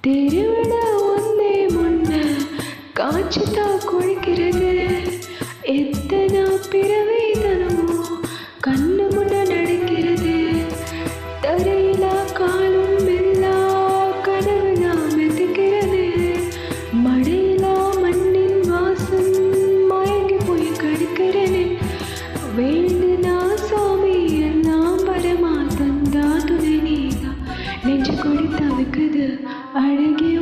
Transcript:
திருவிழா ஒன்னே முன்ன காட்சிதான் குளிக்கிறது. எத்தனை பிறவை தனமோ கண்ணு முன்ன நடக்கிறது. தரையில காலும் இல்லா கனவு நான் மெதிக்கிறது. மழையில மண்ணின் வாசம் மயங்கி போய் கடுக்கிறது. வேண்டுனா சாமி எல்லாம் வரமா தந்தா துணை நீதான். நெஞ்சு கொடி தவிக்குது அழகிய